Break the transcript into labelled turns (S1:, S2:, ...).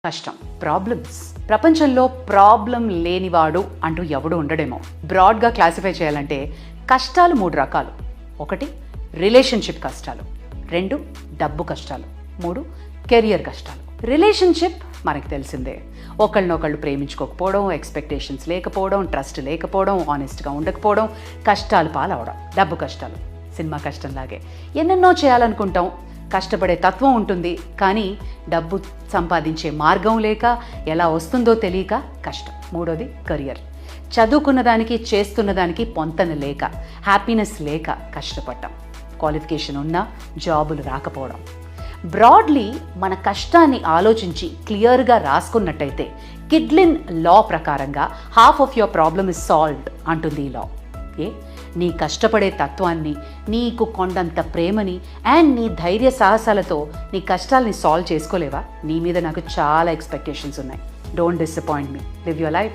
S1: కష్టం, ప్రాబ్లమ్స్. ప్రపంచంలో ప్రాబ్లం లేనివాడు అంటూ ఎవడు ఉండడేమో. బ్రాడ్గా క్లాసిఫై చేయాలంటే కష్టాలు 3 రకాలు. 1 రిలేషన్షిప్ కష్టాలు, 2 డబ్బు కష్టాలు, 3 కెరియర్ కష్టాలు. రిలేషన్షిప్ మనకు తెలిసిందే. ఒకళ్ళనొకళ్ళు ప్రేమించుకోకపోవడం, ఎక్స్పెక్టేషన్స్ లేకపోవడం, ట్రస్ట్ లేకపోవడం, ఆనెస్ట్గా ఉండకపోవడం, కష్టాలు పాలవడం. డబ్బు కష్టాలు సినిమా కష్టంలాగే ఎన్నెన్నో చేయాలనుకుంటాం, కష్టపడే తత్వం ఉంటుంది, కానీ డబ్బు సంపాదించే మార్గం లేక, ఎలా వస్తుందో తెలియక కష్టం. 3వది కెరియర్. చదువుకున్న దానికి చేస్తున్న దానికి పొంతన లేక, హ్యాపీనెస్ లేక కష్టపడ్డాం. క్వాలిఫికేషన్ ఉన్నా జాబులు రాకపోవడం. బ్రాడ్లీ మన కష్టాన్ని ఆలోచించి క్లియర్గా రాసుకున్నట్టయితే కిడ్లిన్ లా ప్రకారంగా half of your problem is solved అంటుంది ఈ లా. నీ కష్టపడే తత్వాన్ని, నీకు కొండంత ప్రేమని అండ్ నీ ధైర్య సాహసాలతో నీ కష్టాల్ని సాల్వ్ చేసుకోలేవా? నీ మీద నాకు చాలా ఎక్స్పెక్టేషన్స్ ఉన్నాయి. Don't disappoint me. Live your life.